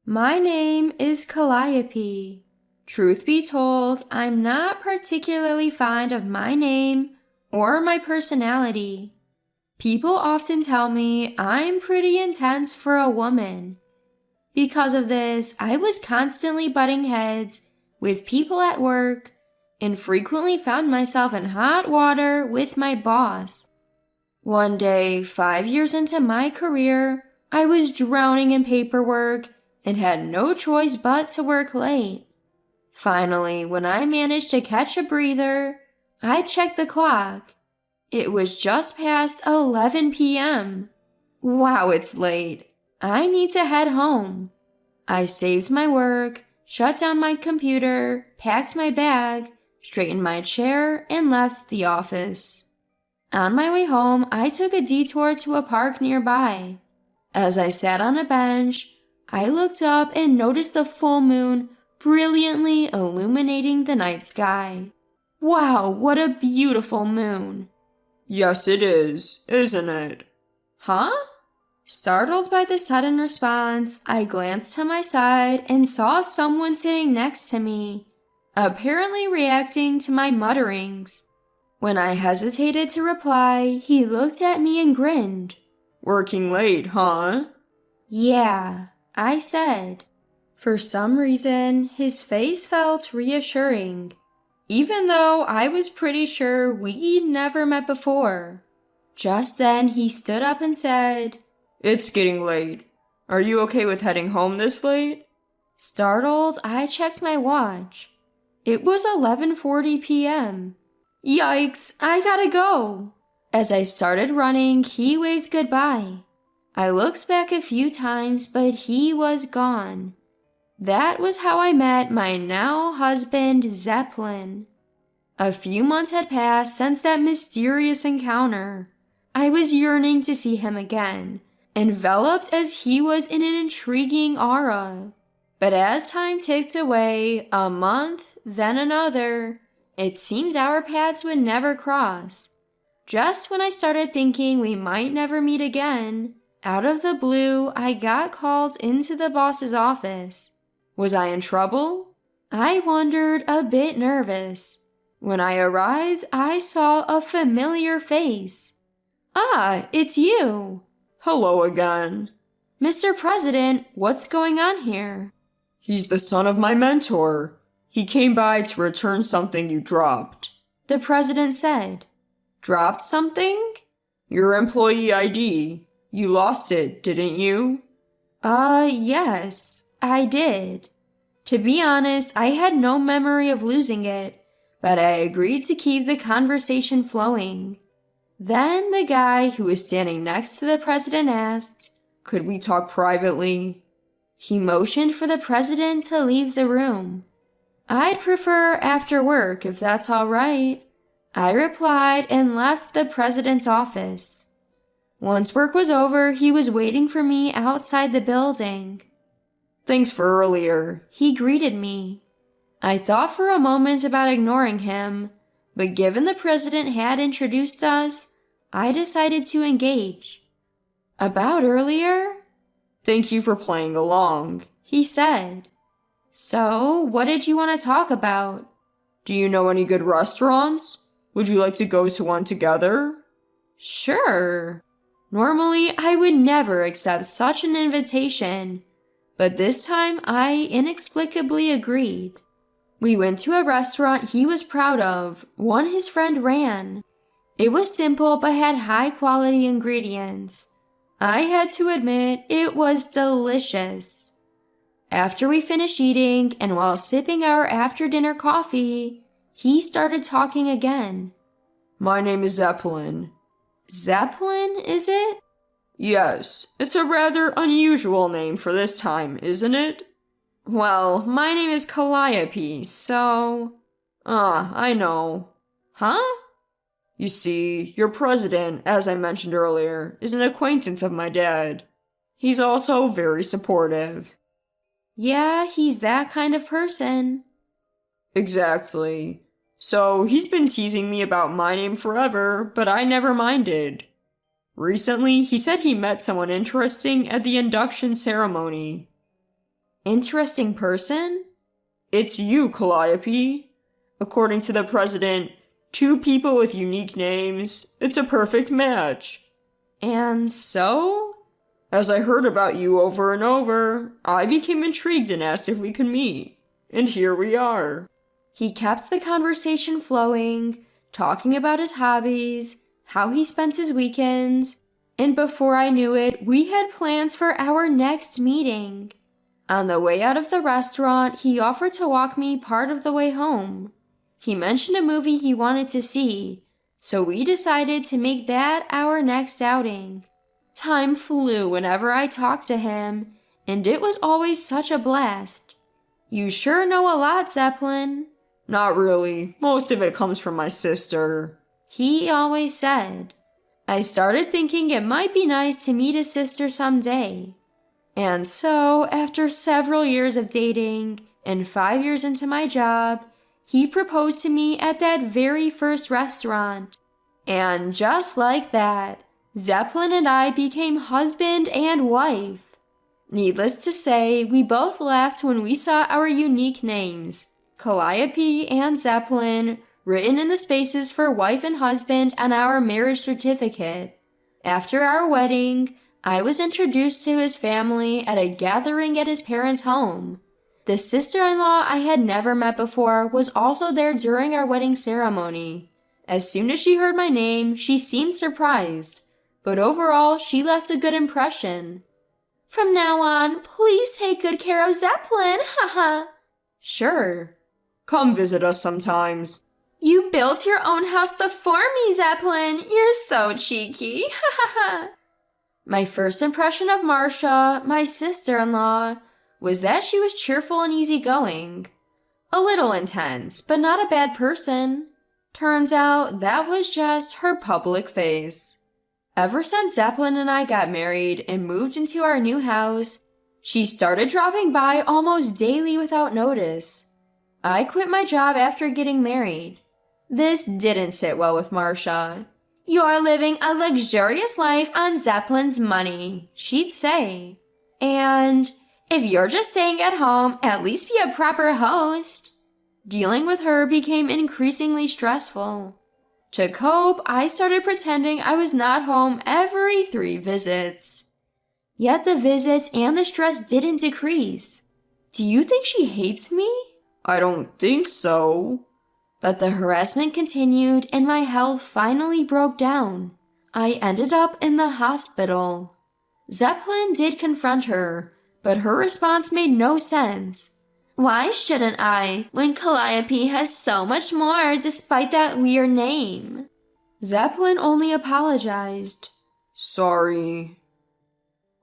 My name is Calliope. Truth be told, I'm not particularly fond of my name or my personality. People often tell me I'm pretty intense for a woman. Because of this, I was constantly butting heads with people at work and frequently found myself in hot water with my boss. One day, 5 years into my career, I was drowning in paperwork and had no choice but to work late. Finally, when I managed to catch a breather, I checked the clock. It was just past 11 p.m. Wow, it's late. I need to head home. I saved my work, shut down my computer, packed my bag, straightened my chair, and left the office. On my way home, I took a detour to a park nearby. As I sat on a bench, I looked up and noticed the full moon brilliantly illuminating the night sky. Wow, what a beautiful moon! Yes, it is, isn't it? Huh? Startled by the sudden response, I glanced to my side and saw someone sitting next to me, apparently reacting to my mutterings. When I hesitated to reply, he looked at me and grinned. Working late, huh? Yeah, I said. For some reason, his face felt reassuring, even though I was pretty sure we'd never met before. Just then, he stood up and said, It's getting late. Are you okay with heading home this late? Startled, I checked my watch. It was 11:40 p.m. Yikes, I gotta go. As I started running, he waved goodbye. I looked back a few times, but he was gone. That was how I met my now husband, Zeppelin. A few months had passed since that mysterious encounter. I was yearning to see him again, enveloped as he was in an intriguing aura. But as time ticked away, a month, then another, it seemed our paths would never cross. Just when I started thinking we might never meet again, out of the blue, I got called into the boss's office. Was I in trouble? I wondered, a bit nervous. When I arrived, I saw a familiar face. Ah, it's you. Hello again. Mr. President, what's going on here? He's the son of my mentor. He came by to return something you dropped. The president said. Dropped something? Your employee ID. You lost it, didn't you? Yes, I did. To be honest, I had no memory of losing it, but I agreed to keep the conversation flowing. Then the guy who was standing next to the president asked, Could we talk privately? He motioned for the president to leave the room. I'd prefer after work if that's all right, I replied and left the president's office. Once work was over, he was waiting for me outside the building. Thanks for earlier, he greeted me. I thought for a moment about ignoring him, but given the president had introduced us, I decided to engage. About earlier? Thank you for playing along, he said. So, what did you want to talk about? Do you know any good restaurants? Would you like to go to one together? Sure. Normally, I would never accept such an invitation, but this time I inexplicably agreed. We went to a restaurant he was proud of, one his friend ran. It was simple but had high-quality ingredients. I had to admit, it was delicious. After we finished eating, and while sipping our after-dinner coffee, he started talking again. My name is Zeppelin. Zeppelin, is it? Yes, it's a rather unusual name for this time, isn't it? Well, my name is Calliope, so... I know. Huh? You see, your president, as I mentioned earlier, is an acquaintance of my dad. He's also very supportive. Yeah, he's that kind of person. Exactly. So he's been teasing me about my name forever, but I never minded. Recently, he said he met someone interesting at the induction ceremony. Interesting person? It's you, Calliope. According to the president, two people with unique names. It's a perfect match. And so? As I heard about you over and over, I became intrigued and asked if we could meet. And here we are. He kept the conversation flowing, talking about his hobbies, how he spends his weekends, and before I knew it, we had plans for our next meeting. On the way out of the restaurant, he offered to walk me part of the way home. He mentioned a movie he wanted to see, so we decided to make that our next outing. Time flew whenever I talked to him, and it was always such a blast. You sure know a lot, Zeppelin. Not really. Most of it comes from my sister. He always said. I started thinking it might be nice to meet his sister someday. And so, after several years of dating and 5 years into my job, he proposed to me at that very first restaurant. And just like that, Zeppelin and I became husband and wife. Needless to say, we both laughed when we saw our unique names, Calliope and Zeppelin, written in the spaces for wife and husband on our marriage certificate. After our wedding, I was introduced to his family at a gathering at his parents' home. The sister-in-law I had never met before was also there during our wedding ceremony. As soon as she heard my name, she seemed surprised, but overall, she left a good impression. From now on, please take good care of Zeppelin, haha. Sure. Come visit us sometimes. You built your own house before me, Zeppelin. You're so cheeky, haha. My first impression of Marcia, my sister-in-law, was that she was cheerful and easygoing. A little intense, but not a bad person. Turns out that was just her public face. Ever since Zeppelin and I got married and moved into our new house, she started dropping by almost daily without notice. I quit my job after getting married. This didn't sit well with Marcia. You're living a luxurious life on Zeppelin's money, she'd say. And if you're just staying at home, at least be a proper host. Dealing with her became increasingly stressful. To cope, I started pretending I was not home every 3 visits. Yet the visits and the stress didn't decrease. Do you think she hates me? I don't think so. But the harassment continued and my health finally broke down. I ended up in the hospital. Zeppelin did confront her, but her response made no sense. Why shouldn't I, when Calliope has so much more despite that weird name? Zeppelin only apologized. Sorry.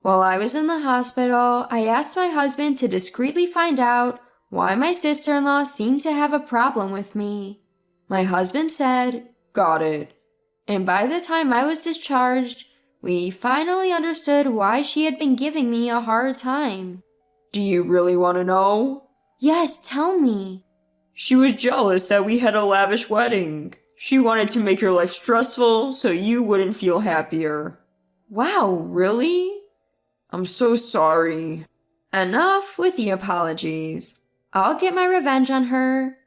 While I was in the hospital, I asked my husband to discreetly find out why my sister-in-law seemed to have a problem with me. My husband said, Got it. And by the time I was discharged, we finally understood why she had been giving me a hard time. Do you really want to know? Yes, tell me. She was jealous that we had a lavish wedding. She wanted to make your life stressful so you wouldn't feel happier. Wow, really? I'm so sorry. Enough with the apologies. I'll get my revenge on her.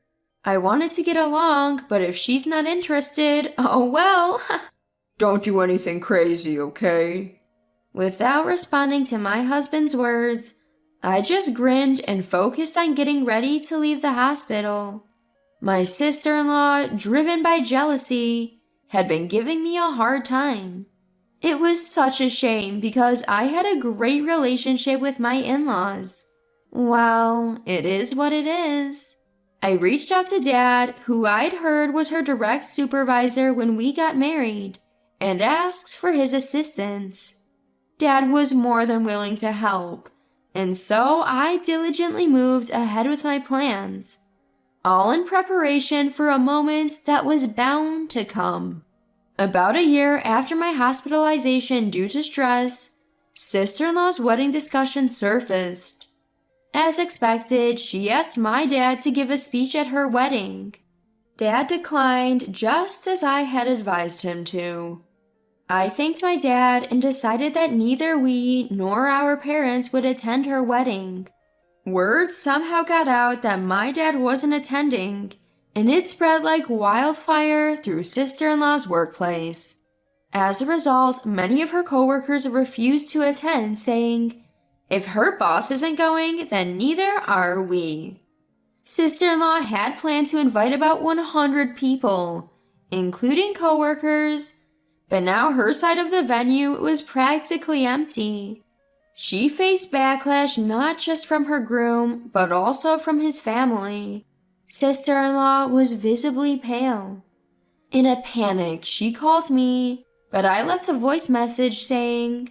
I wanted to get along, but if she's not interested, oh well. Don't do anything crazy, okay? Without responding to my husband's words, I just grinned and focused on getting ready to leave the hospital. My sister-in-law, driven by jealousy, had been giving me a hard time. It was such a shame because I had a great relationship with my in-laws. Well, it is what it is. I reached out to Dad, who I'd heard was her direct supervisor when we got married, and asked for his assistance. Dad was more than willing to help, and so I diligently moved ahead with my plans, all in preparation for a moment that was bound to come. About a year after my hospitalization due to stress, sister-in-law's wedding discussion surfaced. As expected, she asked my dad to give a speech at her wedding. Dad declined just as I had advised him to. I thanked my dad and decided that neither we nor our parents would attend her wedding. Word somehow got out that my dad wasn't attending, and it spread like wildfire through sister-in-law's workplace. As a result, many of her coworkers refused to attend, saying, "If her boss isn't going, then neither are we." Sister-in-law had planned to invite about 100 people, including coworkers, but now her side of the venue was practically empty. She faced backlash not just from her groom, but also from his family. Sister-in-law was visibly pale. In a panic, she called me, but I left a voice message saying,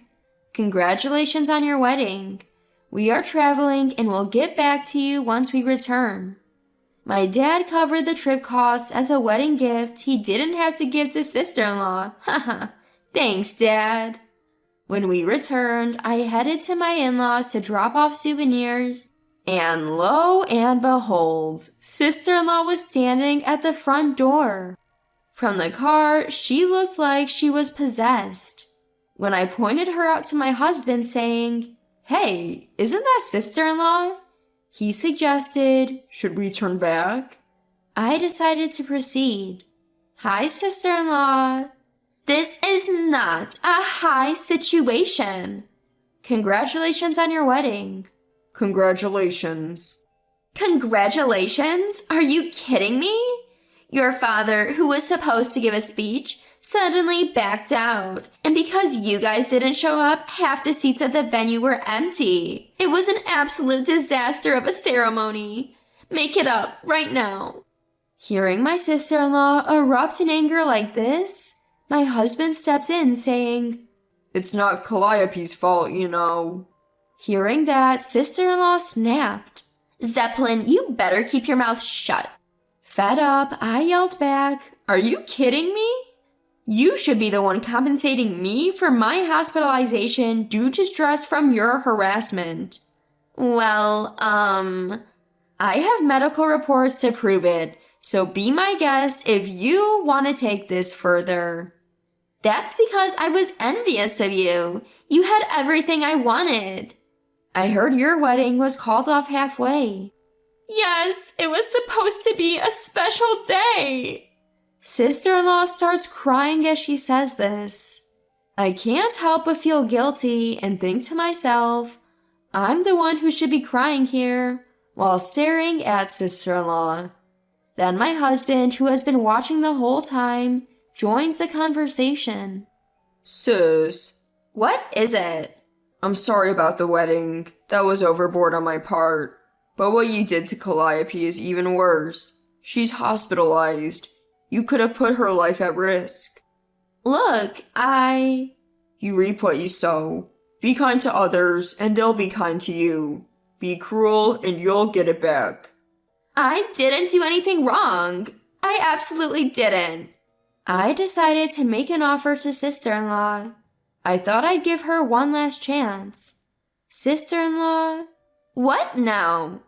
"Congratulations on your wedding. We are traveling and will get back to you once we return." My dad covered the trip costs as a wedding gift he didn't have to give to sister-in-law. Haha, thanks, Dad. When we returned, I headed to my in-laws to drop off souvenirs, and lo and behold, sister-in-law was standing at the front door. From the car, she looked like she was possessed. When I pointed her out to my husband saying, "Hey, isn't that sister-in-law?" he suggested, "Should we turn back?" I decided to proceed. "Hi, sister-in-law. This is not a high situation. Congratulations on your wedding." "Congratulations." "Congratulations? Are you kidding me? Your father, who was supposed to give a speech, suddenly backed out. And because you guys didn't show up, half the seats at the venue were empty. It was an absolute disaster of a ceremony. Make it up right now." Hearing my sister-in-law erupt in anger like this, my husband stepped in saying, "It's not Calliope's fault, you know." Hearing that, sister-in-law snapped. "Zeppelin, you better keep your mouth shut." Fed up, I yelled back, "Are you kidding me? You should be the one compensating me for my hospitalization due to stress from your harassment." "Well, I have medical reports to prove it, so be my guest if you want to take this further." "That's because I was envious of you. You had everything I wanted." "I heard your wedding was called off halfway." "Yes, it was supposed to be a special day." Sister-in-law starts crying as she says this. I can't help but feel guilty and think to myself, I'm the one who should be crying here, while staring at sister-in-law. Then my husband, who has been watching the whole time, joins the conversation. "Sis, "What is it?" I'm sorry about the wedding. That was overboard on my part. But what you did to Calliope is even worse. She's hospitalized. You could have put her life at risk." "Look, You reap what you sow. Be kind to others, and they'll be kind to you. Be cruel, and you'll get it back." I didn't do anything wrong. I absolutely didn't." I decided to make an offer to sister-in-law. I thought I'd give her one last chance. "Sister-in-law, what now?"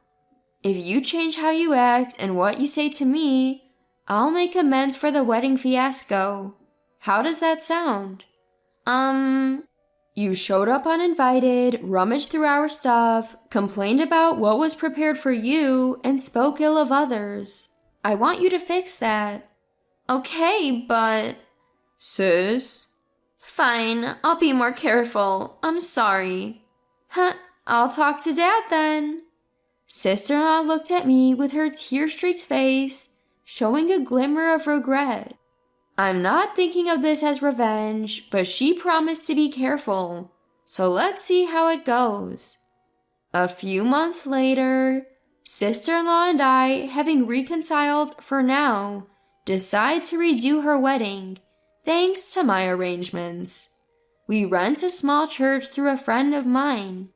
"If you change how you act and what you say to me, I'll make amends for the wedding fiasco. How does that sound?" You showed up uninvited, rummaged through our stuff, complained about what was prepared for you, and spoke ill of others. I want you to fix that." "Okay, but..." "Sis?" "Fine, I'll be more careful. I'm sorry." I'll talk to Dad then." Sister-in-law looked at me with her tear-streaked face, showing a glimmer of regret. I'm not thinking of this as revenge, but she promised to be careful, so let's see how it goes. A few months later, sister-in-law and I, having reconciled for now, decide to redo her wedding, thanks to my arrangements. We rent a small church through a friend of mine.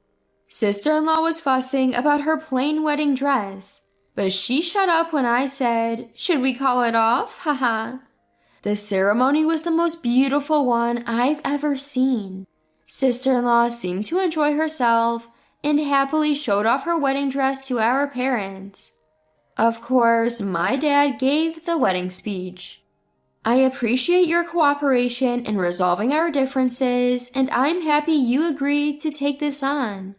Sister-in-law was fussing about her plain wedding dress, but she shut up when I said, "Should we call it off? Haha." The ceremony was the most beautiful one I've ever seen. Sister-in-law seemed to enjoy herself and happily showed off her wedding dress to our parents. Of course, my dad gave the wedding speech. "I appreciate your cooperation in resolving our differences, and I'm happy you agreed to take this on."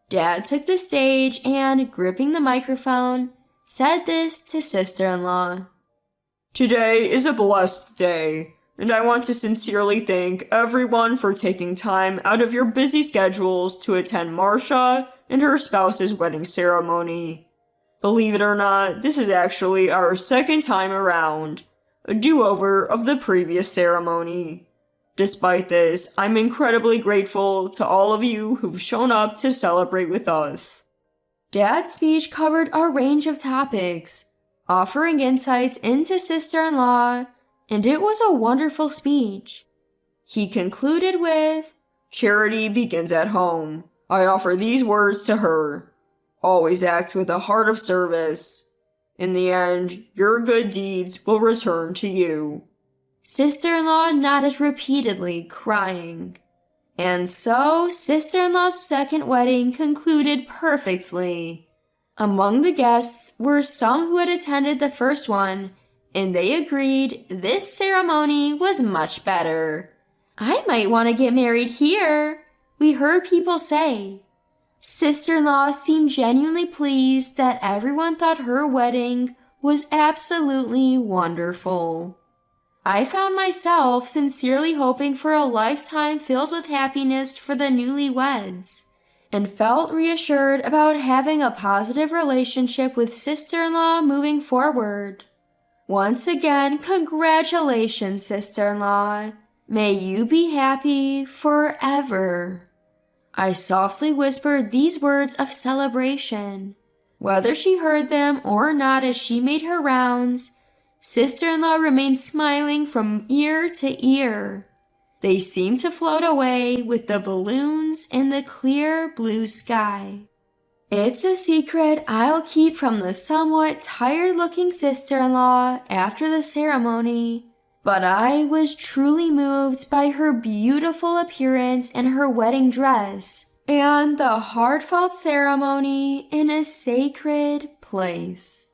Dad took the stage and, gripping the microphone, said this to sister-in-law. Today is a blessed day, and I want to sincerely thank everyone for taking time out of your busy schedules to attend Marcia and her spouse's wedding ceremony. Believe it or not, this is actually our second time around, a do-over of the previous ceremony. Despite this, I'm incredibly grateful to all of you who've shown up to celebrate with us. Dad's speech covered a range of topics, offering insights into sister-in-law, and it was a wonderful speech. He concluded with, Charity begins at home. I offer these words to her. Always act with a heart of service. In the end, your good deeds will return to you. Sister-in-law nodded repeatedly, crying. And so, sister-in-law's second wedding concluded perfectly. Among the guests were some who had attended the first one, and they agreed this ceremony was much better. I might want to get married here, we heard people say. Sister-in-law seemed genuinely pleased that everyone thought her wedding was absolutely wonderful. I found myself sincerely hoping for a lifetime filled with happiness for the newlyweds, and felt reassured about having a positive relationship with sister-in-law moving forward. Once again, congratulations, sister-in-law. May you be happy forever. I softly whispered these words of celebration. Whether she heard them or not as she made her rounds, sister-in-law remained smiling from ear to ear. They seemed to float away with the balloons in the clear blue sky. It's a secret I'll keep from the somewhat tired-looking sister-in-law after the ceremony, but I was truly moved by her beautiful appearance in her wedding dress and the heartfelt ceremony in a sacred place.